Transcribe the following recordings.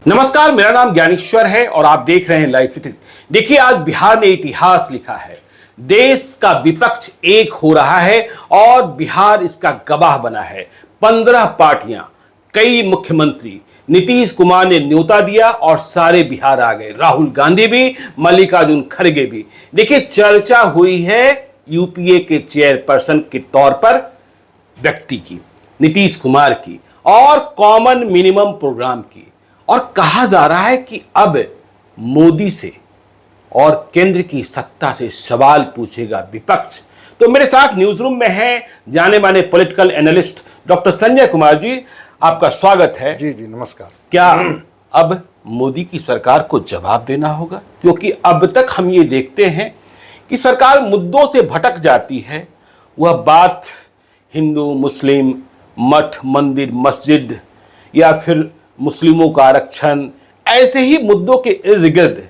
नमस्कार, मेरा नाम ज्ञानेश्वर है और आप देख रहे हैं लाइव विथ। देखिए, आज बिहार ने इतिहास लिखा है। देश का विपक्ष एक हो रहा है और बिहार इसका गवाह बना है। 15 पार्टियां, कई मुख्यमंत्री, नीतीश कुमार ने न्योता दिया और सारे बिहार आ गए। राहुल गांधी भी, मल्लिकार्जुन खड़गे भी। देखिए, चर्चा हुई है यूपीए के चेयरपर्सन के तौर पर व्यक्ति की, नीतीश कुमार की, और कॉमन मिनिमम प्रोग्राम की। और कहा जा रहा है कि अब मोदी से और केंद्र की सत्ता से सवाल पूछेगा विपक्ष। तो मेरे साथ न्यूज रूम में हैं जाने माने political analyst doctor Sanjay Kumar ji, आपका स्वागत है। जी जी नमस्कार। क्या अब मोदी की सरकार को जवाब देना होगा? क्योंकि अब तक हम ये देखते हैं कि सरकार मुद्दों से भटक जाती है। वह बात हिंदू, मुस्लिम, मठ, मंदिर, मस्जिद या फिर मुस्लिमों का आरक्षण, ऐसे ही मुद्दों के इर्द गिर्द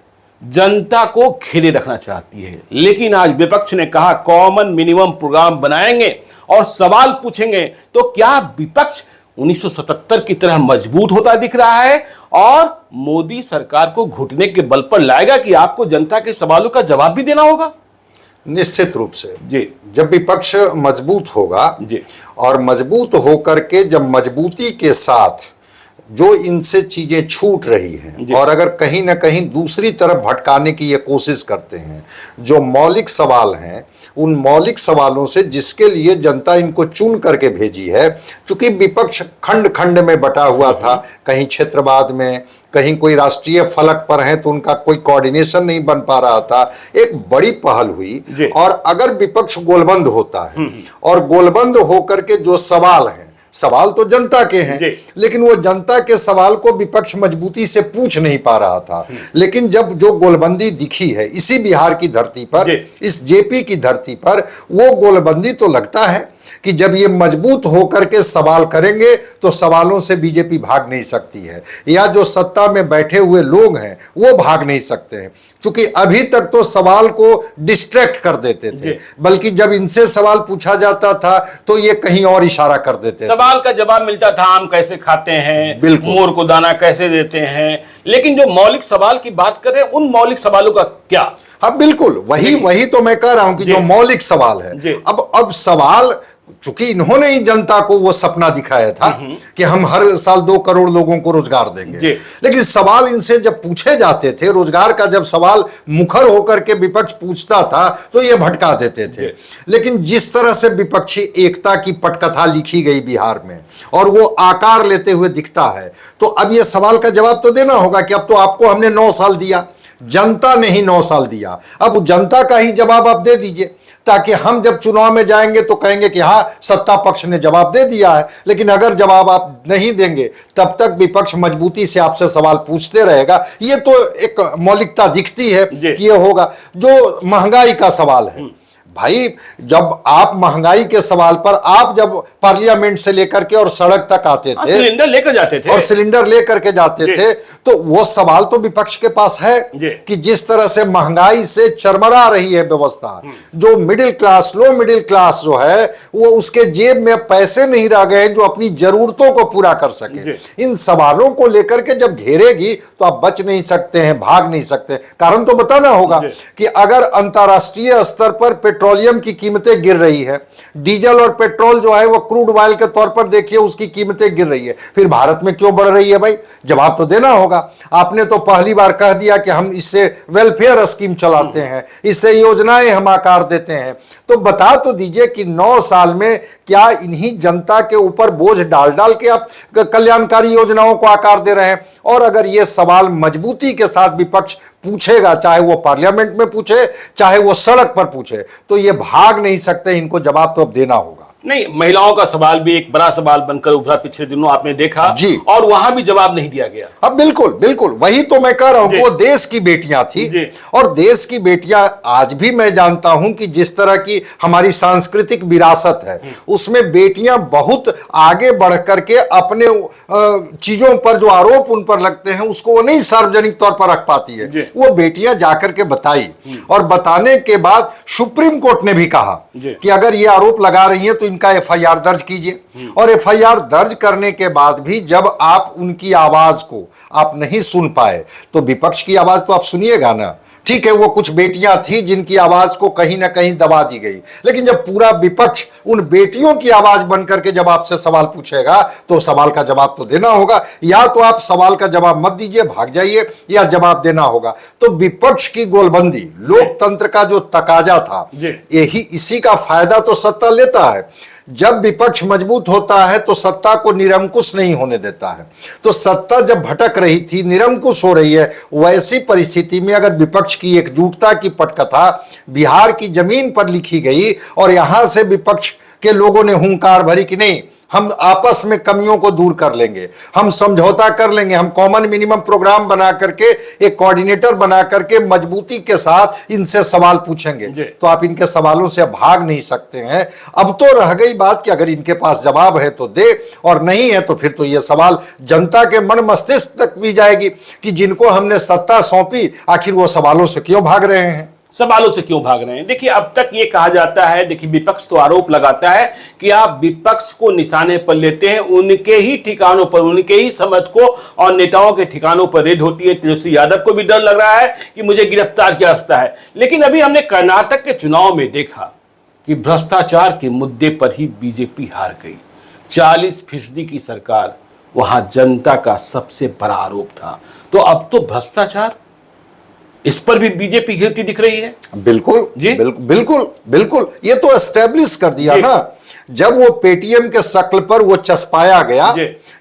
जनता को घेरे रखना चाहती है। लेकिन आज विपक्ष ने कहा कॉमन मिनिमम प्रोग्राम बनाएंगे और सवाल पूछेंगे। तो क्या विपक्ष 1977 की तरह मजबूत होता दिख रहा है और मोदी सरकार को घुटने के बल पर लाएगा कि आपको जनता के सवालों का जवाब भी देना होगा? निश्चित रूप से जी। जब विपक्ष मजबूत होगा जी, और मजबूत होकर के जब मजबूती के साथ जो इनसे चीजें छूट रही हैं और अगर कहीं ना कहीं दूसरी तरफ भटकाने की ये कोशिश करते हैं, जो मौलिक सवाल हैं उन मौलिक सवालों से जिसके लिए जनता इनको चुन करके भेजी है, चूंकि विपक्ष खंड खंड में बटा हुआ था, कहीं क्षेत्रवाद में, कहीं कोई राष्ट्रीय फलक पर है तो उनका कोई कोऑर्डिनेशन नहीं बन पा रहा था। एक बड़ी पहल हुई और अगर विपक्ष गोलबंद होता है और गोलबंद होकर के जो सवाल हैं, सवाल तो जनता के हैं, लेकिन वो जनता के सवाल को विपक्ष मजबूती से पूछ नहीं पा रहा था। लेकिन जब जो गोलबंदी दिखी है इसी बिहार की धरती पर, इस जेपी की धरती पर, वो गोलबंदी तो लगता है कि जब ये मजबूत होकर के सवाल करेंगे तो सवालों से बीजेपी भाग नहीं सकती है, या जो सत्ता में बैठे हुए लोग हैं वो भाग नहीं सकते हैं। क्योंकि अभी तक तो सवाल को डिस्ट्रैक्ट कर देते थे, बल्कि जब इनसे सवाल पूछा जाता था तो ये कहीं और इशारा कर देते सवाल का जवाब मिलता था, आम कैसे खाते हैं, मोर को दाना कैसे देते हैं। लेकिन जो मौलिक सवाल की बात कर रहे हैं, उन मौलिक सवालों का क्या? हाँ बिल्कुल, वही तो मैं कह रहा हूं कि जो मौलिक सवाल है, अब सवाल, चूंकि इन्होंने ही जनता को वो सपना दिखाया था कि हम हर साल 2 करोड़ लोगों को रोजगार देंगे, लेकिन सवाल इनसे जब पूछे जाते थे, रोजगार का जब सवाल मुखर होकर के विपक्ष पूछता था तो ये भटका देते थे। लेकिन जिस तरह से विपक्षी एकता की पटकथा लिखी गई बिहार में और वो आकार लेते हुए दिखता है, तो अब ये सवाल का जवाब तो देना होगा कि अब तो आपको हमने 9 साल दिया, जनता ने ही 9 साल दिया, अब जनता का ही जवाब आप दे दीजिए, ताकि हम जब चुनाव में जाएंगे तो कहेंगे कि हाँ सत्ता पक्ष ने जवाब दे दिया है। लेकिन अगर जवाब आप नहीं देंगे तब तक विपक्ष मजबूती से आपसे सवाल पूछते रहेगा। ये तो एक मौलिकता दिखती है कि ये होगा। जो महंगाई का सवाल है, भाई जब आप महंगाई के सवाल पर आप जब पार्लियामेंट से लेकर के और सड़क तक आते थे, सिलेंडर लेकर जाते थे और सिलेंडर लेकर के जाते थे, तो वो सवाल तो विपक्ष के पास है कि जिस तरह से महंगाई से चरमरा रही है व्यवस्था, जो middle class, low middle class जो है वो उसके जेब में पैसे नहीं रह गए जो अपनी जरूरतों को पूरा कर सके। इन सवालों को लेकर के जब घेरेगी तो आप बच नहीं सकते हैं, भाग नहीं सकते। कारण तो बताना होगा कि अगर अंतरराष्ट्रीय स्तर पर पेट्रोलियम की कीमतें गिर रही है, डीजल और पेट्रोल जो है वो क्रूड ऑयल के तौर पर देखिए उसकी कीमतें गिर रही है, फिर भारत में क्यों बढ़ रही है? भाई जवाब तो देना होगा। आपने तो पहली बार कह दिया कि हम इससे वेलफेयर स्कीम चलाते हैं, इससे योजनाएं हम आकार देते हैं, तो बता तो दीजिए कि 9 साल में क्या इन्हीं जनता के ऊपर बोझ डाल डाल के आप कल्याणकारी योजनाओं को आकार दे रहे हैं? और अगर ये सवाल मजबूती के साथ विपक्ष पूछेगा, चाहे वो पार्लियामेंट में पूछे चाहे वो सड़क पर पूछे, तो ये भाग नहीं सकते, इनको जवाब तो अब देना होगा। नहीं, महिलाओं का सवाल भी एक बड़ा सवाल बनकर उभरा पिछले दिनों, आपने देखा जी, और वहां भी जवाब नहीं दिया गया। अब बिल्कुल बिल्कुल वही तो मैं कह रहा हूं, वो देश की बेटियां थी और देश की बेटियां आज भी मैं जानता हूं कि जिस तरह की हमारी सांस्कृतिक विरासत है उसमें बेटियां बहुत आगे बढ़ करके अपने चीजों पर जो आरोप उन पर लगते हैं उसको वो नहीं सार्वजनिक तौर पर रख पाती है। वो बेटियां जाकर के बताई और बताने के बाद सुप्रीम कोर्ट ने भी कहा कि अगर ये आरोप लगा रही है तो इनका एफआईआर दर्ज कीजिए। और एफआईआर दर्ज करने के बाद भी जब आप उनकी आवाज को आप नहीं सुन पाए तो विपक्ष की आवाज तो आप सुनिएगा ना। ठीक है, वो कुछ बेटियां थी जिनकी आवाज को कहीं ना कहीं दबा दी गई, लेकिन जब पूरा विपक्ष उन बेटियों की आवाज बनकर के जब आपसे सवाल पूछेगा तो सवाल का जवाब तो देना होगा। या तो आप सवाल का जवाब मत दीजिए, भाग जाइए, या जवाब देना होगा। तो विपक्ष की गोलबंदी, लोकतंत्र का जो तकाजा था, यही इसी का फायदा तो सत्ता लेता है। जब विपक्ष मजबूत होता है तो सत्ता को निरंकुश नहीं होने देता है। तो सत्ता जब भटक रही थी, निरंकुश हो रही है, वैसी परिस्थिति में अगर विपक्ष की एकजुटता की पटकथा बिहार की जमीन पर लिखी गई और यहां से विपक्ष के लोगों ने हुंकार भरी कि नहीं, हम आपस में कमियों को दूर कर लेंगे, हम समझौता कर लेंगे, हम कॉमन मिनिमम प्रोग्राम बना करके एक कोऑर्डिनेटर बना करके मजबूती के साथ इनसे सवाल पूछेंगे, तो आप इनके सवालों से भाग नहीं सकते हैं। अब तो रह गई बात कि अगर इनके पास जवाब है तो दे, और नहीं है तो फिर तो यह सवाल जनता के मन मस्तिष्क तक भी जाएगी कि जिनको हमने सत्ता सौंपी आखिर वो सवालों से क्यों भाग रहे हैं, सवालों से क्यों भाग रहे हैं। देखिए, अब तक ये कहा जाता है, देखिए विपक्ष तो आरोप लगाता है कि आप विपक्ष को निशाने पर लेते हैं, उनके ही ठिकानों पर, उनके ही समझ को और नेताओं के ठिकानों पर रेड होती है। तेजस्वी यादव को भी डर लग रहा है कि मुझे गिरफ्तार किया जा सकता है। लेकिन अभी हमने कर्नाटक के चुनाव में देखा कि भ्रष्टाचार के मुद्दे पर ही बीजेपी हार गई। 40% की सरकार, वहां जनता का सबसे बड़ा आरोप था। तो अब तो भ्रष्टाचार, इस पर भी बीजेपी गिरती दिख रही है। बिल्कुल जी, बिल्कुल बिल्कुल, ये तो एस्टेब्लिश कर दिया ना जब वो पेटीएम के शक्ल पर वो चस्पाया गया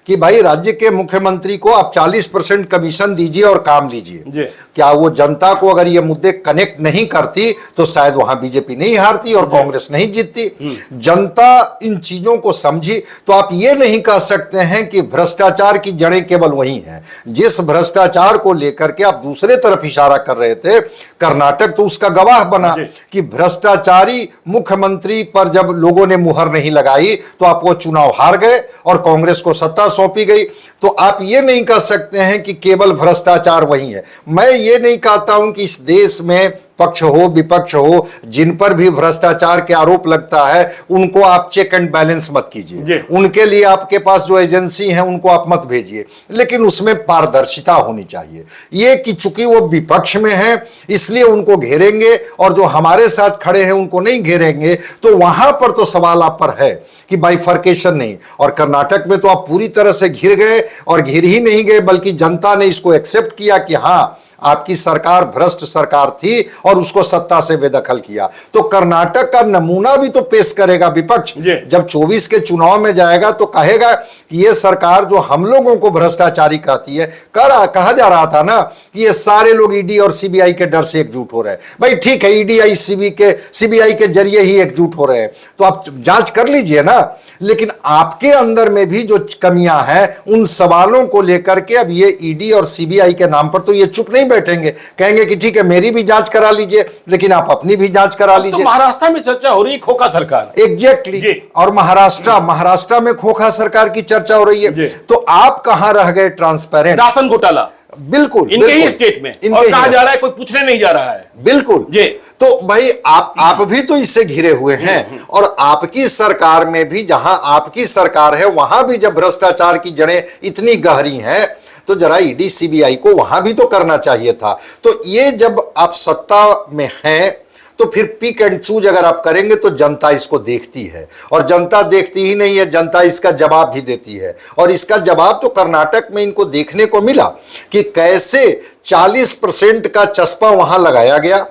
कि भाई राज्य के मुख्यमंत्री को आप 40% कमीशन दीजिए और काम लीजिए। क्या वो जनता को अगर ये मुद्दे कनेक्ट नहीं करती तो शायद वहां बीजेपी नहीं हारती और कांग्रेस नहीं जीतती। जनता इन चीजों को समझी। तो आप ये नहीं कह सकते हैं कि भ्रष्टाचार की जड़ें केवल वही हैं। जिस भ्रष्टाचार को लेकर के आप दूसरे तरफ इशारा कर रहे थे, कर्नाटक तो उसका गवाह बना कि भ्रष्टाचारी मुख्यमंत्री पर जब लोगों ने मुहर नहीं लगाई तो आप वो चुनाव हार गए और कांग्रेस को सत्ता सौंपी गई। तो आप ये नहीं कह सकते हैं कि केवल भ्रष्टाचार वही है। मैं ये नहीं कहता हूं कि इस देश में पक्ष हो विपक्ष हो, जिन पर भी भ्रष्टाचार के आरोप लगता है उनको आप चेक एंड बैलेंस मत कीजिए, उनके लिए आपके पास जो एजेंसी है उनको आप मत भेजिए, लेकिन उसमें पारदर्शिता होनी चाहिए। ये कि चूंकि वो विपक्ष में है इसलिए उनको घेरेंगे और जो हमारे साथ खड़े हैं उनको नहीं घेरेंगे, तो वहां पर तो सवाल आप पर है कि बाइफर्केशन नहीं। और कर्नाटक में तो आप पूरी तरह से घिर गए, और घिर ही नहीं गए बल्कि जनता ने इसको एक्सेप्ट किया कि हाँ, आपकी सरकार भ्रष्ट सरकार थी और उसको सत्ता से बेदखल किया। तो कर्नाटक का नमूना भी तो पेश करेगा विपक्ष। जब 24 के चुनाव में जाएगा तो कहेगा कि ये सरकार जो हम लोगों को भ्रष्टाचारी कहती है, कहा जा रहा था ना कि ये सारे लोग ईडी और सीबीआई के डर से एकजुट हो रहे हैं। भाई ठीक है, ईडी सीबीआई के जरिए ही एकजुट हो रहे हैं, तो आप जांच कर लीजिए ना। लेकिन आपके अंदर में भी जो कमियां हैं उन सवालों को लेकर के अब ये ईडी और सीबीआई के नाम पर तो ये चुप नहीं बैठेंगे, कहेंगे कि ठीक है मेरी भी जांच करा लीजिए, लेकिन आप अपनी भी जांच करा लीजिए। तो महाराष्ट्र में चर्चा हो रही है खोखा सरकार, एग्जैक्टली। और महाराष्ट्र में खोखा सरकार की चर्चा हो रही है। तो आप कहां रह गए ट्रांसपेरेंट? राशन घोटाला बिल्कुल इनके ही स्टेट में, और कहा जा रहा है कोई पूछने नहीं जा रहा है। बिल्कुल जी। तो भाई आप भी तो इससे घिरे हुए हैं, और आपकी सरकार में भी, जहां आपकी सरकार है वहां भी जब भ्रष्टाचार की जड़ें इतनी गहरी हैं तो जरा ईडी सीबीआई को वहां भी तो करना चाहिए था। तो ये जब आप सत्ता में हैं तो फिर पिक एंड चूज अगर आप करेंगे तो जनता इसको देखती है, और जनता देखती ही नहीं है, जनता इसका जवाब भी देती है। और इसका जवाब तो कर्नाटक में इनको देखने को मिला कि कैसे 40% का चस्पा वहां लगाया गया,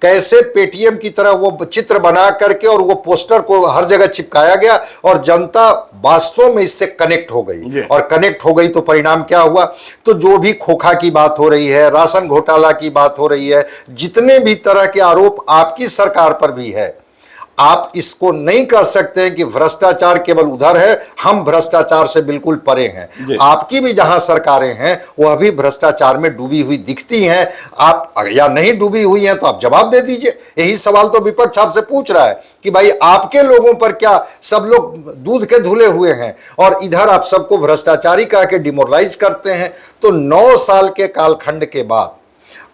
कैसे पेटीएम की तरह वो चित्र बना करके और वो पोस्टर को हर जगह चिपकाया गया, और जनता वास्तव में इससे कनेक्ट हो गई। और कनेक्ट हो गई तो परिणाम क्या हुआ? तो जो भी खोखा की बात हो रही है, राशन घोटाला की बात हो रही है, जितने भी तरह के आरोप आपकी सरकार पर भी है, आप इसको नहीं कह सकते हैं कि भ्रष्टाचार केवल उधर है, हम भ्रष्टाचार से बिल्कुल परे हैं। आपकी भी जहां सरकारें हैं वह भी भ्रष्टाचार में डूबी हुई दिखती हैं। आप या नहीं डूबी हुई हैं तो आप जवाब दे दीजिए। यही सवाल तो विपक्ष आपसे पूछ रहा है कि भाई आपके लोगों पर क्या सब लोग दूध के धुले हुए हैं, और इधर आप सबको भ्रष्टाचारी कह के डिमोरलाइज करते हैं। तो 9 साल के कालखंड के बाद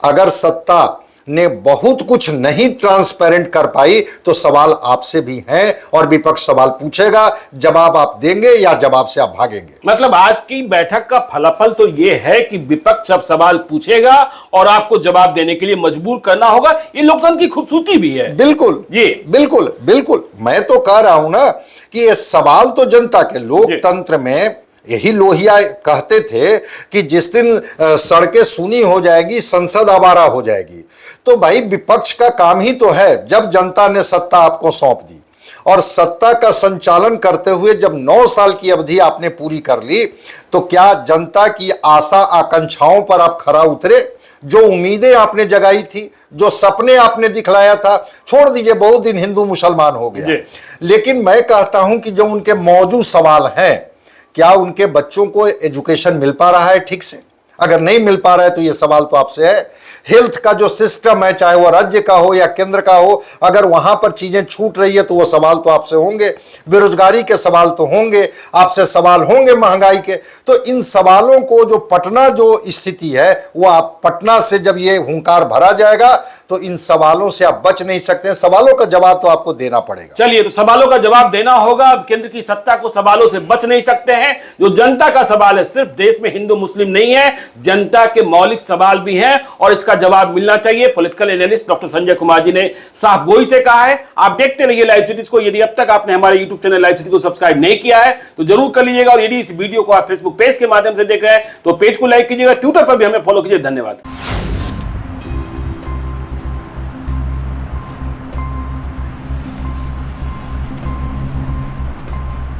अगर सत्ता ने बहुत कुछ नहीं ट्रांसपेरेंट कर पाई, तो सवाल आपसे भी हैं और विपक्ष सवाल पूछेगा, जवाब आप देंगे या जवाब से आप भागेंगे। मतलब आज की बैठक का फलाफल तो यह है कि विपक्ष अब सवाल पूछेगा और आपको जवाब देने के लिए मजबूर करना होगा। ये लोकतंत्र की खूबसूरती भी है। बिल्कुल जी बिल्कुल बिल्कुल, मैं तो कह रहा हूं ना कि ये सवाल तो जनता के, लोकतंत्र में यही लोहिया कहते थे कि जिस दिन सड़कें सूनी हो जाएगी, संसद आवारा हो जाएगी। तो भाई विपक्ष का काम ही तो है, जब जनता ने सत्ता आपको सौंप दी और सत्ता का संचालन करते हुए जब 9 साल की अवधि आपने पूरी कर ली, तो क्या जनता की आशा आकांक्षाओं पर आप खरा उतरे? जो उम्मीदें आपने जगाई थी, जो सपने आपने दिखलाया था, छोड़ दीजिए बहुत दिन हिंदू मुसलमान हो गया, लेकिन मैं कहता हूं कि जो उनके मौजूद सवाल हैं, क्या उनके बच्चों को एजुकेशन मिल पा रहा है ठीक से? अगर नहीं मिल पा रहा है तो यह सवाल तो आपसे है। हेल्थ का जो सिस्टम है, चाहे वह राज्य का हो या केंद्र का हो, अगर वहां पर चीजें छूट रही है तो वो सवाल तो आपसे होंगे। बेरोजगारी के सवाल तो होंगे, आपसे सवाल होंगे महंगाई के। तो इन सवालों को जो पटना जो स्थिति है, वो आप पटना से जब ये हुंकार भरा जाएगा तो इन सवालों से आप बच नहीं सकते। सवालों का जवाब तो आपको देना पड़ेगा। चलिए, तो सवालों का जवाब देना होगा। अब केंद्र की सत्ता को सवालों से बच नहीं सकते हैं। जो जनता का सवाल है, सिर्फ देश में हिंदू मुस्लिम नहीं है, जनता के मौलिक सवाल भी हैं और इसका जवाब मिलना चाहिए। Political analyst doctor Sanjay Kumar ji ने साफ गोई से कहा है। आप देखते रहिए लाइव सिटीज को। यदि अब तक आपने हमारे यूट्यूब चैनल लाइव सिटी को सब्सक्राइब नहीं किया है तो जरूर कर लीजिएगा। और यदि इस वीडियो को आप फेसबुक पेज के माध्यम से देख रहे हैं तो पेज को लाइक कीजिएगा। ट्विटर पर भी हमें फॉलो कीजिए। धन्यवाद।